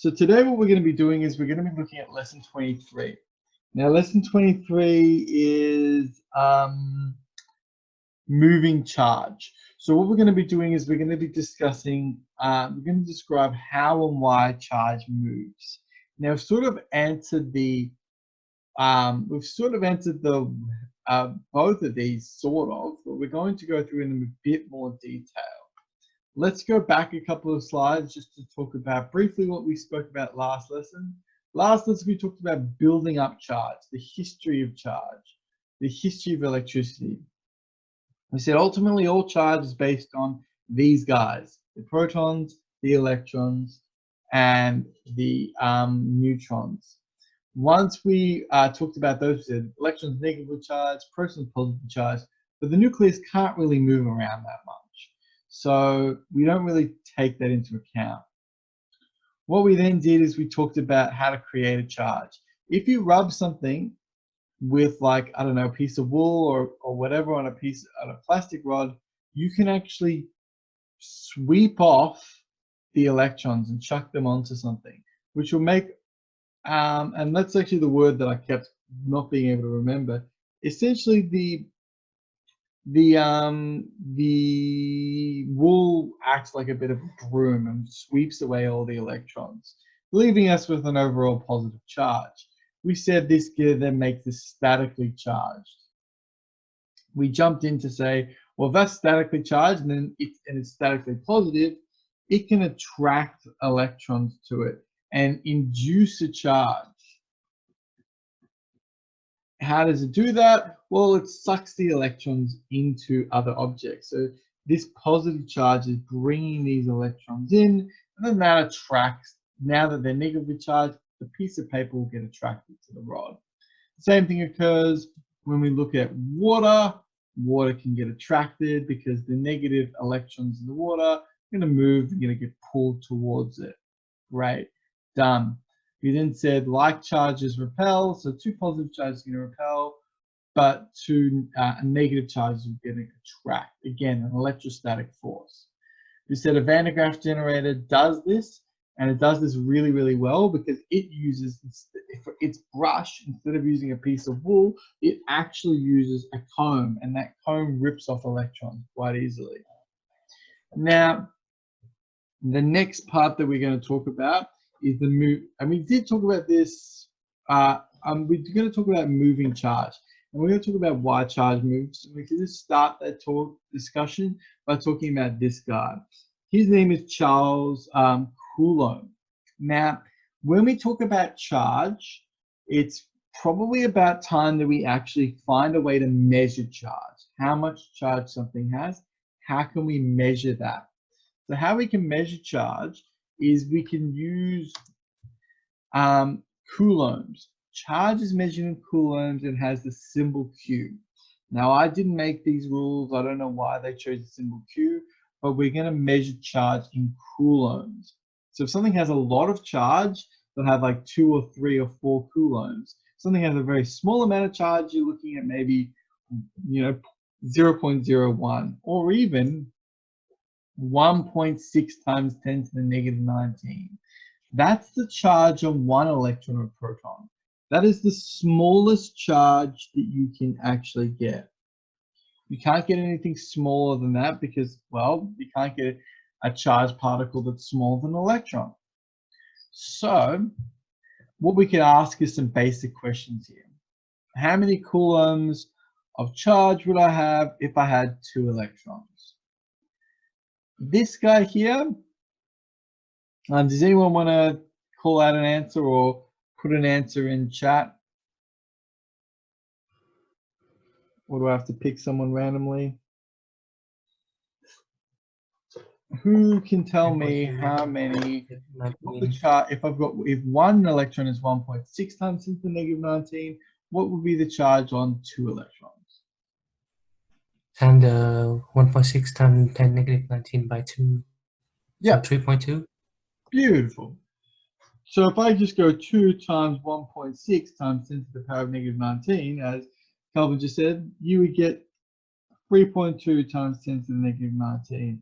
So today what we're going to be doing is we're going to be looking at lesson 23. Now lesson 23 is moving charge. So what we're going to be doing is we're going to be discussing, we're going to describe how and why charge moves. Now we've sort of answered the, both of these sort of, but we're going to go through in a bit more detail. Let's go back a couple of slides just to talk about briefly what we spoke about last lesson. Last lesson we talked about building up charge, the history of charge, the history of electricity. We said ultimately all charge is based on these guys, the protons, the electrons, and the neutrons. Once we talked about those, we said electrons negatively charged, protons positively charged, but the nucleus can't really move around that much. So we don't really take that into account. What we then did is we talked about how to create a charge. If you rub something with, like, I don't know, a piece of wool or whatever on a plastic rod, you can actually sweep off the electrons and chuck them onto something, which will make, and that's actually the word that I kept not being able to remember. Essentially the wool acts like a bit of a broom and sweeps away all the electrons, leaving us with an overall positive charge. We said this then makes this statically charged. We jumped in to say, well, if that's statically charged and then it's statically positive, it can attract electrons to it and induce a charge. How does it do that? Well, it sucks the electrons into other objects. So this positive charge is bringing these electrons in, and then that attracts, now that they're negatively charged, the piece of paper will get attracted to the rod. The same thing occurs when we look at water. Water can get attracted because the negative electrons in the water are going to move, they're going to get pulled towards it. Great, done. We then said like charges repel, so two positive charges are going to repel, but two negative charges are going to attract. Again, an electrostatic force. We said a Van de Graaff generator does this, and it does this really, really well because it uses its brush, instead of using a piece of wool, it actually uses a comb, and that comb rips off electrons quite easily. Now, the next part that we're going to talk about is the move, and we did talk about this. We're going to talk about moving charge, and we're going to talk about why charge moves. We can just start that discussion by talking about this guy. His name is Charles Coulomb. Now, when we talk about charge, it's probably about time that we actually find a way to measure charge. How much charge something has? How can we measure that? So how we can measure charge is we can use coulombs. Charge is measured in coulombs and has the symbol Q. Now, I didn't make these rules. I don't know why they chose the symbol Q, but we're going to measure charge in coulombs. So if something has a lot of charge, they'll have like 2 or 3 or 4 coulombs. If something has a very small amount of charge, you're looking at maybe, 0.01 or even 1.6 times 10 to the negative 19. That's the charge on one electron or proton. That is the smallest charge that you can actually get. You can't get anything smaller than that because, well, you can't get a charged particle that's smaller than an electron. So what we could ask is some basic questions here. How many coulombs of charge would I have if I had 2 electrons? This guy here, does anyone want to call out an answer or put an answer in chat? Or do I have to pick someone randomly? Who can tell me how many, if one electron is 1.6 times 10 to the negative 19, what would be the charge on 2 electrons? And 1.6 times 10 negative 19 by 2. Yeah. So 3.2. Beautiful. So if I just go 2 times 1.6 times 10 to the power of negative 19, as Calvin just said, you would get 3.2 times 10 to the negative 19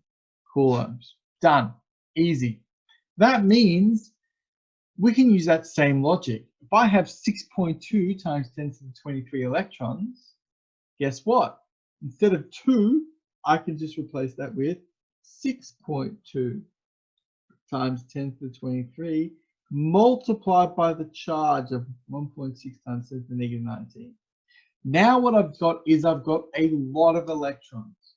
coulombs. Done. Easy. That means we can use that same logic. If I have 6.2 times 10 to the 23 electrons, guess what? Instead of 2, I can just replace that with 6.2 times 10 to the 23 multiplied by the charge of 1.6 times 10 to the negative 19. Now what I've got is I've got a lot of electrons.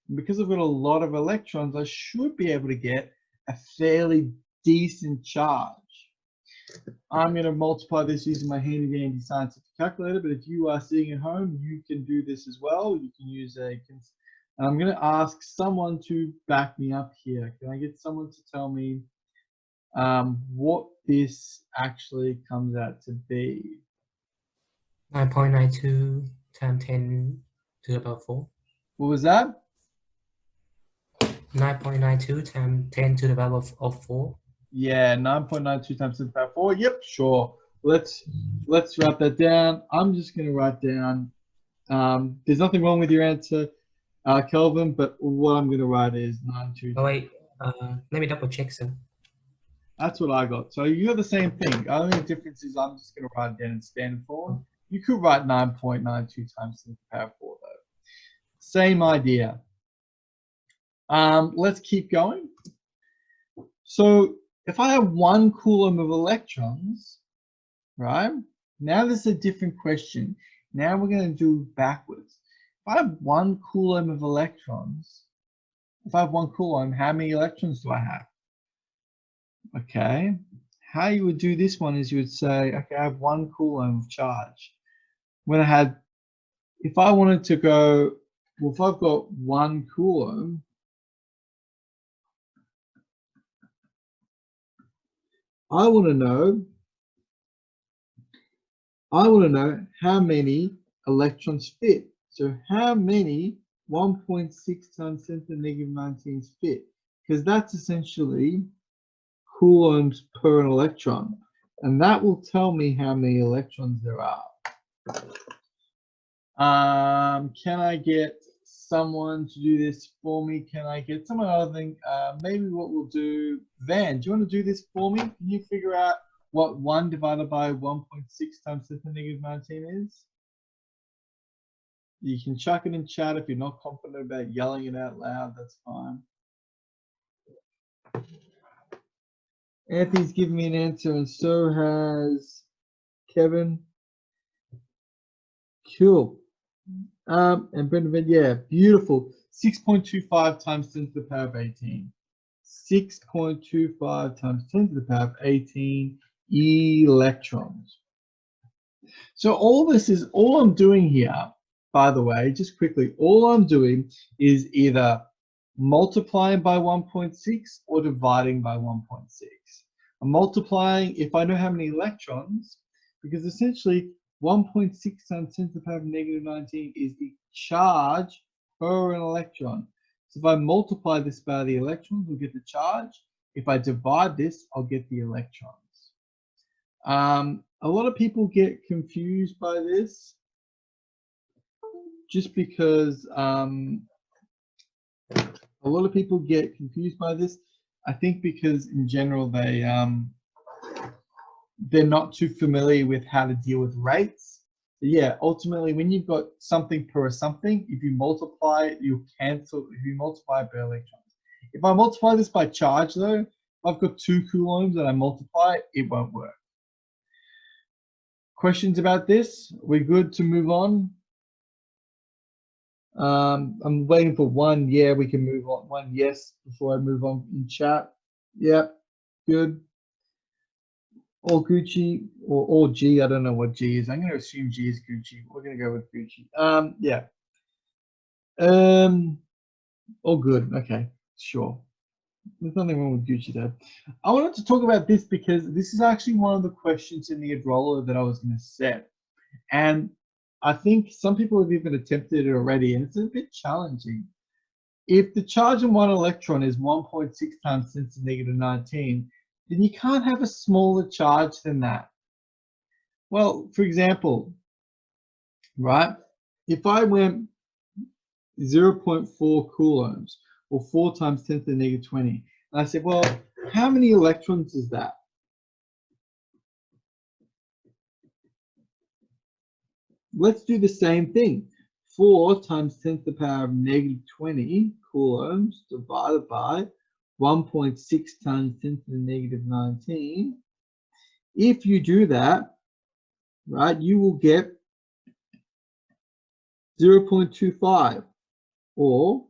And because I've got a lot of electrons, I should be able to get a fairly decent charge. I'm going to multiply this using my handy dandy scientific calculator, but if you are sitting at home, you can do this as well. You can use a, and I'm going to ask someone to back me up here. Can I get someone to tell me what this actually comes out to be? 9.92 times 10 to the power 4. What was that? 9.92 times 10 to the power of 4. Yeah, 9.92 times 10 to the power 4. Yep, sure. Let's write that down. I'm just going to write down. There's nothing wrong with your answer, Kelvin, but what I'm going to write is 9.2. Oh wait, let me double check. So that's what I got. So you got the same thing. Only difference is I'm just going to write it down in standard form. You could write 9.92 times 10 to the power 4 though. Same idea. Let's keep going. So if I have 1 coulomb of electrons, right? Now this is a different question. Now we're going to do backwards. If I have 1 coulomb of electrons, if I have 1 coulomb, how many electrons do I have? Okay, how you would do this one is you would say, okay, I have 1 coulomb of charge. When I had, if I wanted to go, well, if I've got 1 coulomb, I want to know how many electrons fit. So how many 1.6 times 10 to the negative 19s fit? Because that's essentially coulombs per an electron. And that will tell me how many electrons there are. Can I get someone to do this for me? Can I get someone other than, maybe what we'll do, Van, do you want to do this for me? Can you figure out what 1 divided by 1.6 times 10 to the negative 19 is? You can chuck it in chat if you're not confident about yelling it out loud, that's fine. Anthony's giving me an answer, and so has Kevin. Cool. And Brendan, yeah, beautiful. 6.25 times 10 to the power of 18. 6.25 times 10 to the power of 18 electrons. So all this is, all I'm doing here, by the way, just quickly, all I'm doing is either multiplying by 1.6 or dividing by 1.6. I'm multiplying if I know how many electrons, because essentially 1.6 times 10 to the power of negative 19 is the charge per an electron. So if I multiply this by the electrons, we'll get the charge. If I divide this, I'll get the electrons. A lot of people get confused by this just because a lot of people get confused by this. I think because in general they're not too familiar with how to deal with rates. So yeah, ultimately when you've got something per something, if you multiply it, you cancel. If you multiply it by electrons. If I multiply this by charge though, if I've got 2 coulombs and I multiply it, it won't work. Questions about this? We're good to move on. I'm waiting for one. Yeah, we can move on. One yes before I move on in chat. Yep, good. All Gucci or all G. I don't know what G is. I'm going to assume G is Gucci. We're going to go with Gucci. Yeah. All good. Okay, sure. There's nothing wrong with Gucci though. I wanted to talk about this because this is actually one of the questions in the Adroller that I was going to set. And I think some people have even attempted it already, and it's a bit challenging. If the charge in one electron is 1.6 times 10 to the negative 19, then you can't have a smaller charge than that. Well, for example, right, if I went 0.4 coulombs, or 4 times 10 to the negative 20. And I said, well, how many electrons is that? let's do the same thing. 4 times 10 to the power of -20 coulombs divided by 1.6 times 10 to the -19. If you do that, right, you will get 0.25, or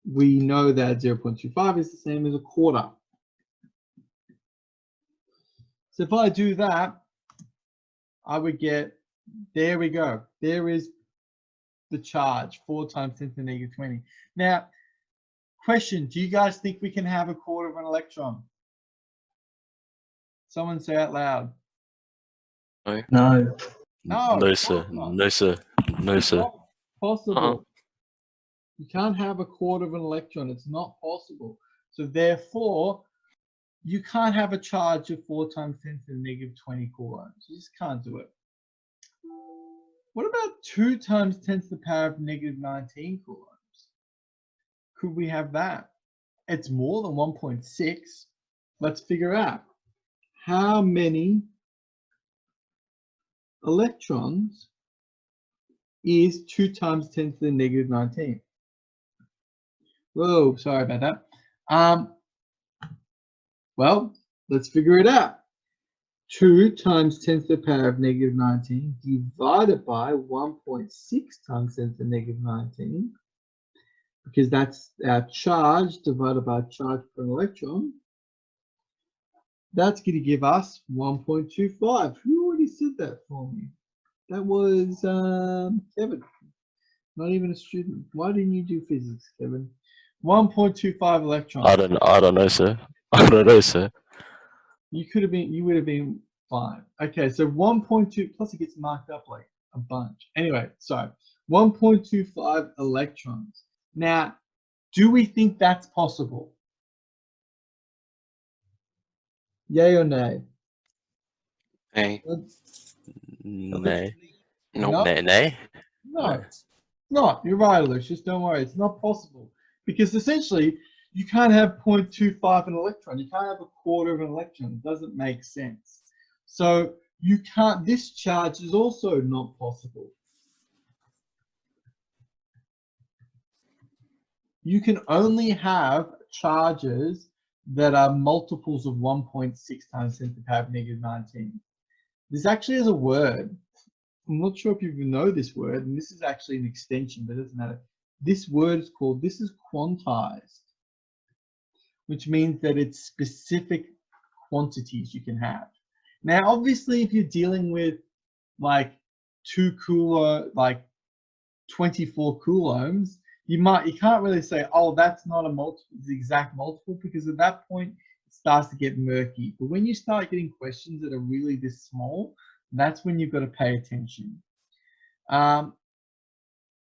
we know that 0.25 is the same as a quarter. So if I do that, I would get, there we go. There is the charge, 4 times 10 to the -20. Now, question, do you guys think we can have a quarter of an electron? Someone say out loud. No. No. No, No, of sir. course not. No, sir. No, It's sir. not possible. Uh-huh. You can't have a quarter of an electron. It's not possible. So therefore, you can't have a charge of 4 times 10 to the -20 coulombs. You just can't do it. What about 2 times 10 to the power of -19 coulombs? Could we have that? It's more than 1.6. Let's figure out how many electrons is 2 times 10 to the -19. Whoa, sorry about that. Well, let's figure it out. 2 times 10 to the power of -19 divided by 1.6 times 10 to the -19, because that's our charge divided by charge per electron. That's going to give us 1.25. Who already said that for me? That was Kevin. Not even a student. Why didn't you do physics, Kevin? 1.25 electrons. I don't know, sir. I don't know, sir. You would have been fine. Okay, so 1.2 plus it gets marked up like a bunch. Anyway, so 1.25 electrons. Now, do we think that's possible? Yay or nay? Hey. Okay. No. No? Nay. No, not. You're right, Lucius. Don't worry. It's not possible. Because essentially, you can't have 0.25 an electron. You can't have a quarter of an electron. It doesn't make sense. So you can't, this charge is also not possible. You can only have charges that are multiples of 1.6 times 10 to the power of -19. This actually is a word. I'm not sure if you know this word, and this is actually an extension, but it doesn't matter. This word is called, this is quantized, which means that it's specific quantities you can have. Now, obviously, if you're dealing with like 24 coulombs, you can't really say, oh, that's not a multiple, the exact multiple, because at that point it starts to get murky. But when you start getting questions that are really this small, that's when you've got to pay attention.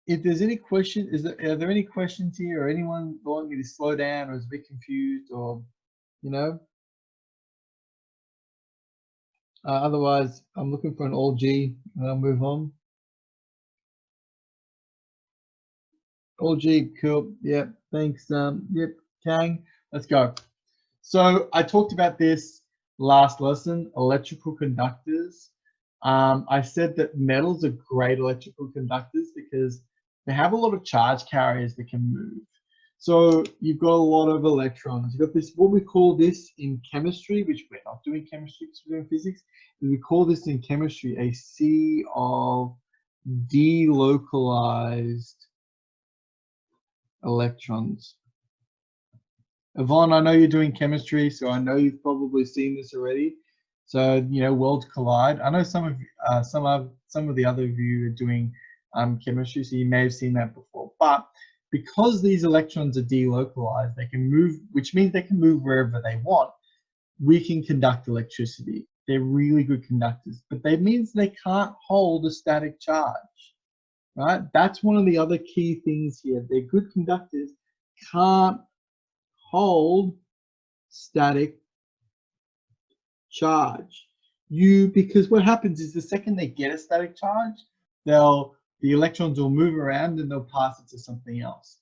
If there's any question, are there any questions here, or anyone want me to slow down, or is a bit confused, or otherwise I'm looking for an all G and I'll move on. All G, cool. Yep, thanks. Yep, Kang, let's go. So I talked about this last lesson, electrical conductors. I said that metals are great electrical conductors because they have a lot of charge carriers that can move. So you've got a lot of electrons. You've got this, what we call this in chemistry, which we're not doing chemistry because we're doing physics, we call this in chemistry a sea of delocalized electrons. Yvonne, I know you're doing chemistry, so I know you've probably seen this already. So, worlds collide. I know some of the other of you are doing chemistry, so you may have seen that before. But because these electrons are delocalized, they can move, which means they can move wherever they want. We can conduct electricity. They're really good conductors, but that means they can't hold a static charge, right? That's one of the other key things here. They're good conductors, can't hold static charge. Because what happens is the second they get a static charge, the electrons will move around and they'll pass it to something else.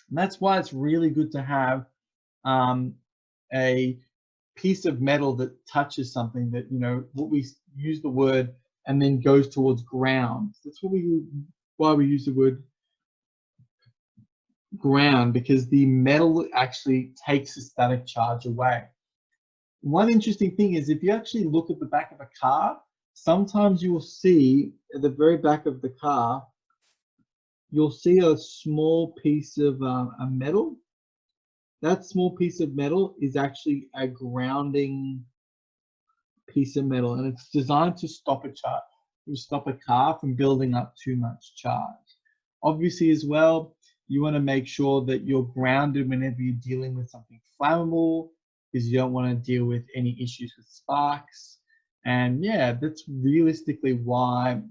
And that's why it's really good to have a piece of metal that touches something that, what we use the word and then goes towards ground. That's why we use the word ground, because the metal actually takes the static charge away. One interesting thing is if you actually look at the back of a car, sometimes you will see at the very back of the car, you'll see a small piece of a metal. That small piece of metal is actually a grounding piece of metal, and it's designed to stop a car from building up too much charge. Obviously, as well, you want to make sure that you're grounded whenever you're dealing with something flammable, because you don't want to deal with any issues with sparks. And yeah, that's realistically why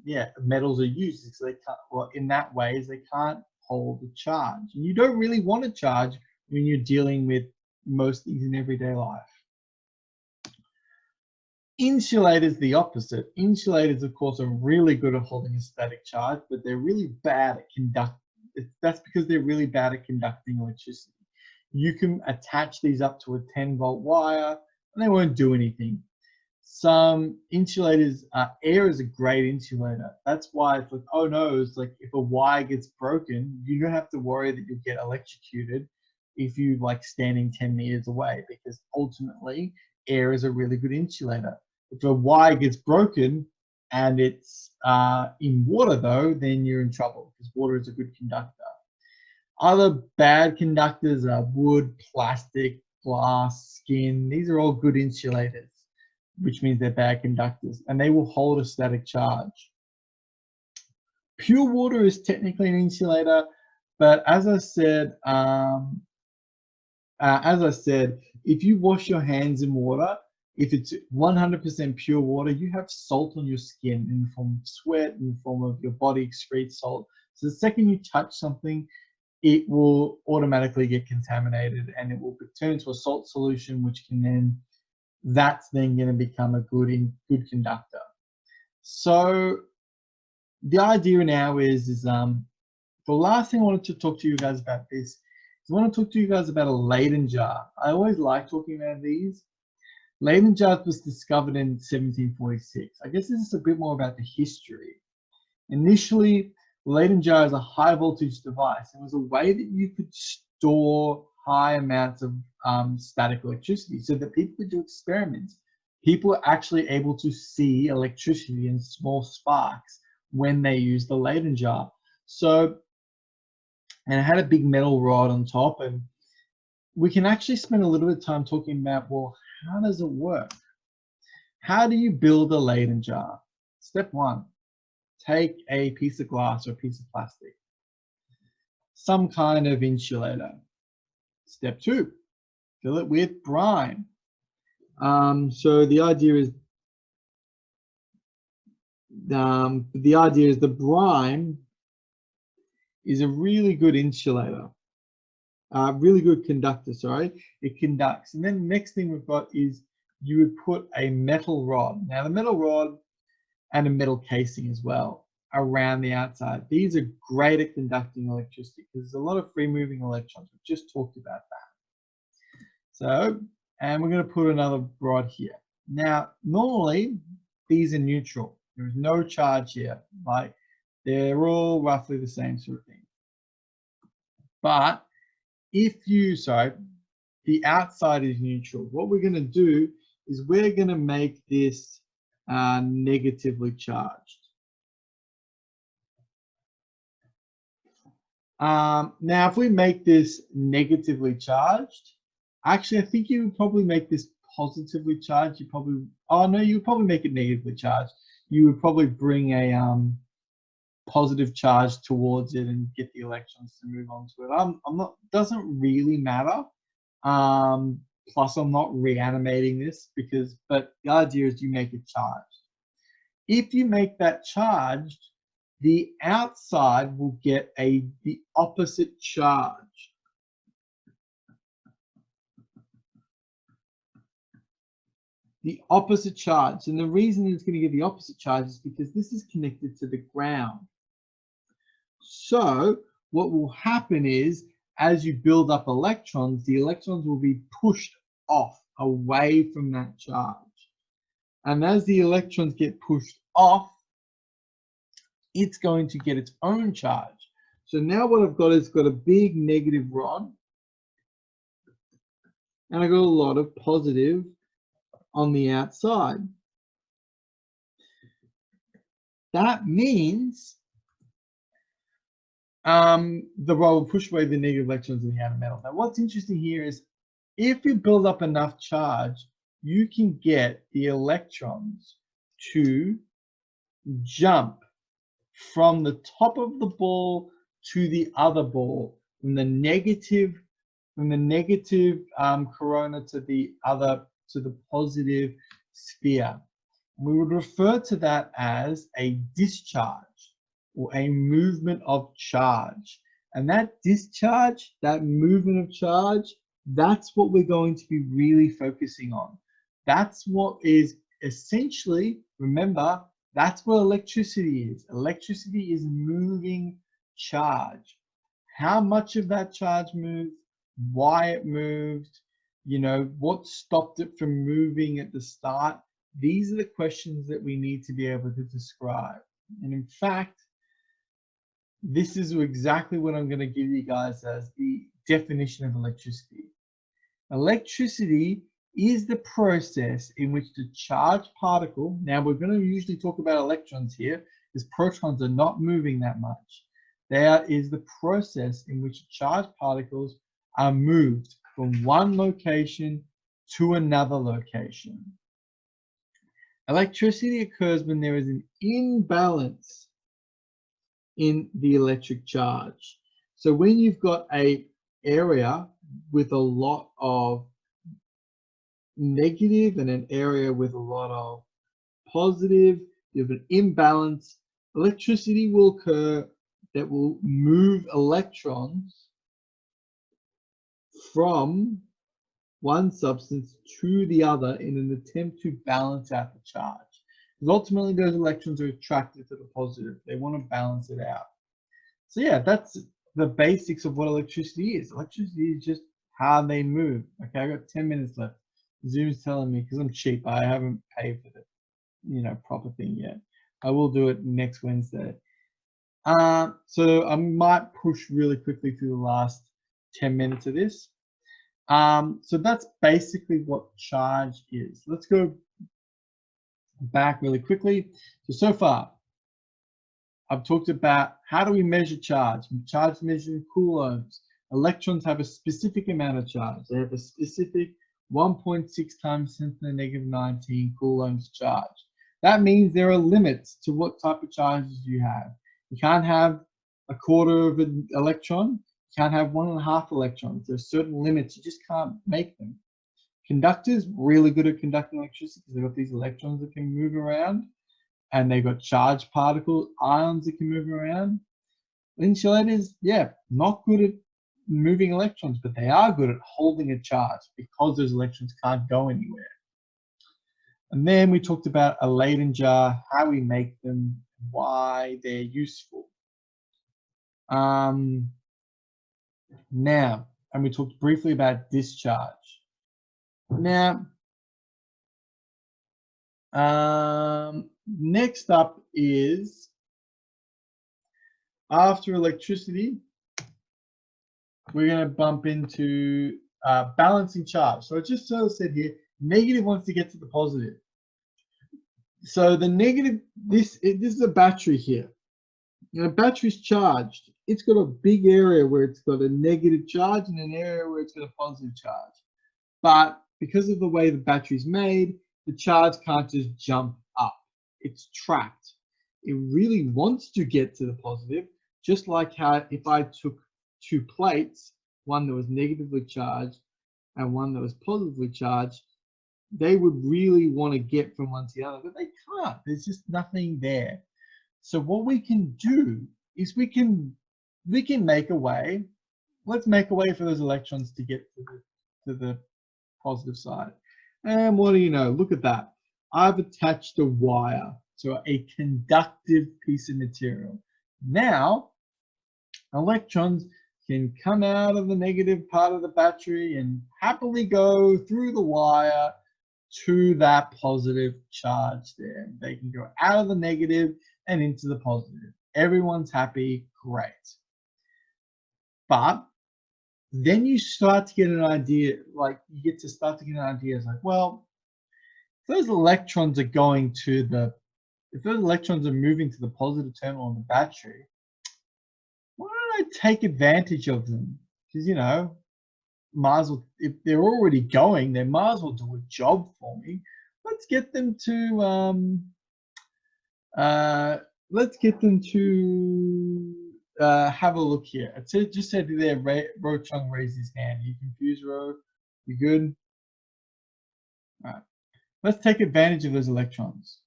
metals are used. So they can't, well, in that way, is they can't hold the charge. And you don't really want to charge when you're dealing with most things in everyday life. Insulators, the opposite. Insulators, of course, are really good at holding a static charge, but they're really bad at conducting. That's because they're really bad at conducting electricity. You can attach these up to a 10-volt wire and they won't do anything. Some insulators, air is a great insulator. That's why it's like, oh no, it's like if a wire gets broken, you don't have to worry that you'll get electrocuted if you like standing 10 meters away, because ultimately air is a really good insulator. If a wire gets broken and it's in water though, then you're in trouble, because water is a good conductor. Other bad conductors are wood, plastic, glass, skin. These are all good insulators, which means they're bad conductors, and they will hold a static charge. Pure water is technically an insulator, but as I said, if you wash your hands in water, if it's 100% pure water, you have salt on your skin in the form of sweat, in the form of your body excretes salt. So the second you touch something, it will automatically get contaminated and it will turn into a salt solution, which can then, that's then going to become a good conductor. So the idea now is the last thing I wanted to talk to you guys about this is I want to talk to you guys about a Leyden jar. I always like talking about these. Leyden jar was discovered in 1746. I guess this is a bit more about the history. Initially, Leyden jar is a high voltage device. It was a way that you could store high amounts of static electricity so that people could do experiments. People were actually able to see electricity in small sparks when they used the Leyden jar. So, and it had a big metal rod on top, and we can actually spend a little bit of time talking about, well, how does it work? How do you build a Leyden jar? Step one, take a piece of glass or a piece of plastic, some kind of insulator. Step two, fill it with brine. So the idea is the brine is a really good insulator, really good conductor, sorry. It conducts. And then the next thing we've got is you would put a metal rod. Now the metal rod and a metal casing as well around the outside. These are great at conducting electricity because there's a lot of free moving electrons. We've just talked about that. So, and we're going to put another rod here. Now, normally these are neutral. There's no charge here. Like they're all roughly the same sort of thing. But if you, the outside is neutral. What we're going to do is we're going to make this negatively charged. Now, if we make this negatively charged, actually, I think you would probably make this positively charged. You probably, oh no, you would probably make it negatively charged. You would probably bring a positive charge towards it and get the electrons to move on to it. I'm not, doesn't really matter. Plus, I'm not reanimating this but the idea is you make it charged. If you make that charged, the outside will get the opposite charge. The opposite charge. And the reason it's going to get the opposite charge is because this is connected to the ground. So what will happen is, as you build up electrons, the electrons will be pushed off, away from that charge. And as the electrons get pushed off, it's going to get its own charge. So now what I've got is got a big negative rod, and I got a lot of positive on the outside. That means the rod will push away the negative electrons in the outer metal. Now what's interesting here is if you build up enough charge, you can get the electrons to jump from the top of the ball to the other ball, from the negative corona to the positive sphere. We would refer to that as a discharge or a movement of charge. And that discharge, that movement of charge, that's what we're going to be really focusing on. That's what is essentially, remember, that's what electricity is. Electricity is moving charge. How much of that charge moved, why it moved, you know, what stopped it from moving at the start. These are the questions that we need to be able to describe. And in fact, this is exactly what I'm going to give you guys as the definition of electricity. Electricity is the process in which the charged particle, now we're going to usually talk about electrons here, because protons are not moving that much. There is the process in which charged particles are moved from one location to another location. Electricity occurs when there is an imbalance in the electric charge. So when you've got an area with a lot of negative and an area with a lot of positive, you have an imbalance, electricity will occur that will move electrons from one substance to the other in an attempt to balance out the charge. Because ultimately those electrons are attracted to the positive. They want to balance it out. So yeah, that's the basics of what electricity is. Electricity is just how they move. Okay, I've got 10 minutes left. Zoom's telling me, because I'm cheap, I haven't paid for the, you know, proper thing yet. I will do it next Wednesday. So I might push really quickly through the last 10 minutes of this. So that's basically what charge is. Let's go back really quickly. So far, I've talked about how do we measure charge. Charge is measured in coulombs. Electrons have a specific amount of charge. They have a specific 1.6 times 10 to the negative 19 coulombs charge. That means there are limits to what type of charges you have. You can't have a quarter of an electron. You can't have 1.5 electrons. There's certain limits. You just can't make them. Conductors, really good at conducting electricity because they've got these electrons that can move around, and they've got charged particles, ions that can move around. Insulators, yeah, not good at moving electrons, but they are good at holding a charge because those electrons can't go anywhere. And then we talked about a Leyden jar, how we make them, why they're useful. Now, and we talked briefly about discharge. Now, next up is, after electricity, we're going to bump into balancing charge. So I just sort of said here, negative wants to get to the positive. So the negative, this is a battery here. Now, a battery's charged. It's got a big area where it's got a negative charge and an area where it's got a positive charge. But because of the way the battery's made, the charge can't just jump up. It's trapped. It really wants to get to the positive, just like how if I took two plates, one that was negatively charged and one that was positively charged, they would really want to get from one to the other, but they can't. There's just nothing there. So what we can do is we can make a way. Let's make a way for those electrons to get to the positive side. And what do you know? Look at that. I've attached a wire to a conductive piece of material. Now, electrons can come out of the negative part of the battery and happily go through the wire to that positive charge there. They can go out of the negative and into the positive. everyone's happy, great. But then you start to get an idea, like you get to start to get an idea. It's like, well, if those electrons are going to the, if those electrons are moving to the positive terminal in the battery, why don't I take advantage of them? Because, you know, might as well, if they're already going, they might as well do a job for me. Let's get them to have a look here. It just said there, Ro Chung raised his hand. Are you confused, Ro? You good? All right. Let's take advantage of those electrons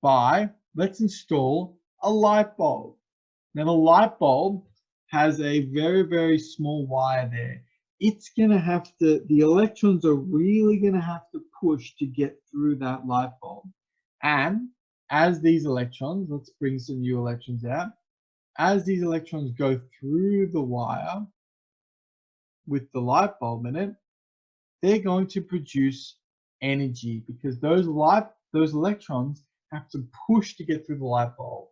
by, let's install a light bulb. Now the light bulb has a very, very small wire there. It's gonna have to, the electrons are really gonna have to push to get through that light bulb. And as these electrons, let's bring some new electrons out. As these electrons go through the wire with the light bulb in it, they're going to produce energy because those electrons have to push to get through the light bulb.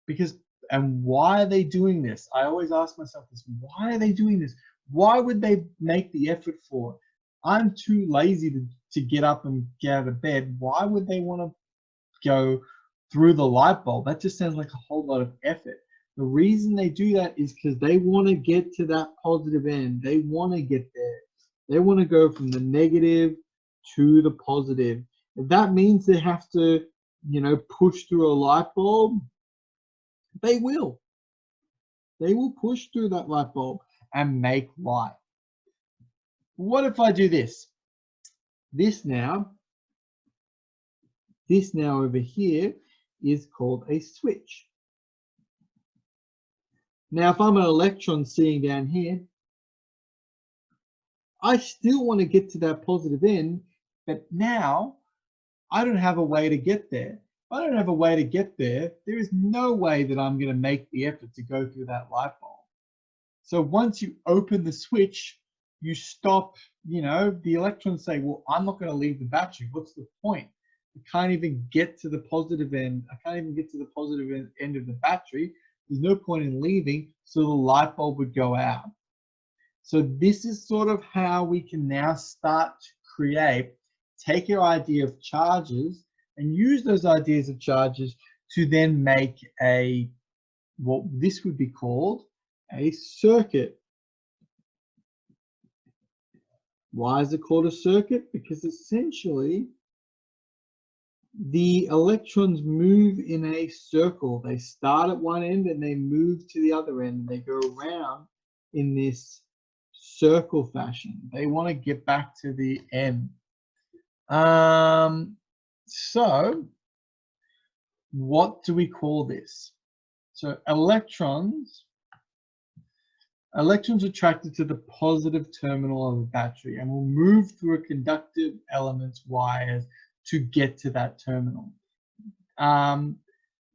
Because, and why are they doing this? I always ask myself this, why are they doing this? Why would they make the effort for it? I'm too lazy to get up and get out of bed. Why would they want to go through the light bulb? That just sounds like a whole lot of effort. The reason they do that is because they want to get to that positive end. They want to get there. They want to go from the negative to the positive. If that means they have to, you know, push through a light bulb, they will. They will push through that light bulb and make light. What if I do this? This now over here is called a switch. Now, if I'm an electron sitting down here, I still want to get to that positive end, but now I don't have a way to get there. If I don't have a way to get there, there is no way that I'm going to make the effort to go through that light bulb. So once you open the switch, you stop, you know, the electrons say, well, I'm not going to leave the battery. What's the point? I can't even get to the positive end. I can't even get to the positive end of the battery. There's no point in leaving, so the light bulb would go out. So this is sort of how we can now start to create, take your idea of charges and use those ideas of charges to then make a, what this would be called a circuit. Why is it called a circuit? Because essentially the electrons move in a circle. They start at one end and they move to the other end. They go around in this circle fashion. They want to get back to the end. So what do we call this? So electrons attracted to the positive terminal of a battery and will move through a conductive element's wires to get to that terminal.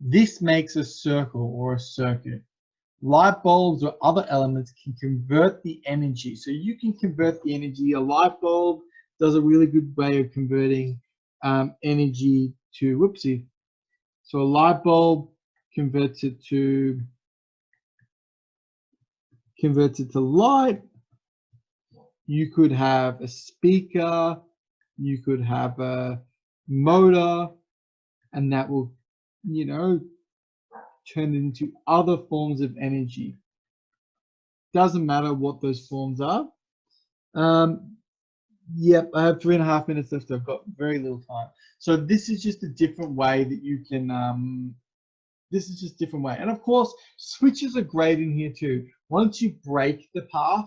This makes a circle or a circuit. Light bulbs or other elements can convert the energy. So you can convert the energy. A light bulb does a really good way of converting energy to, whoopsie. So a light bulb converts it to light. You could have a speaker, you could have a motor, and that will, you know, turn into other forms of energy. Doesn't matter what those forms are. Yep, I have 3.5 minutes left. I've got very little time. So this is just a different way that you can, this is just a different way. And of course, switches are great in here too. Once you break the path,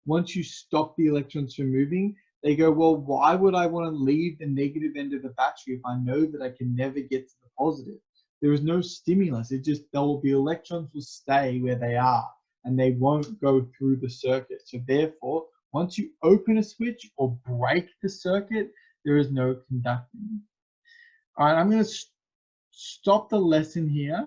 once you stop the electrons from moving, they go, well, why would I want to leave the negative end of the battery if I know that I can never get to the positive? There is no stimulus. It just, the electrons will stay where they are and they won't go through the circuit. So therefore, once you open a switch or break the circuit, there is no conducting. All right, I'm going to stop the lesson here.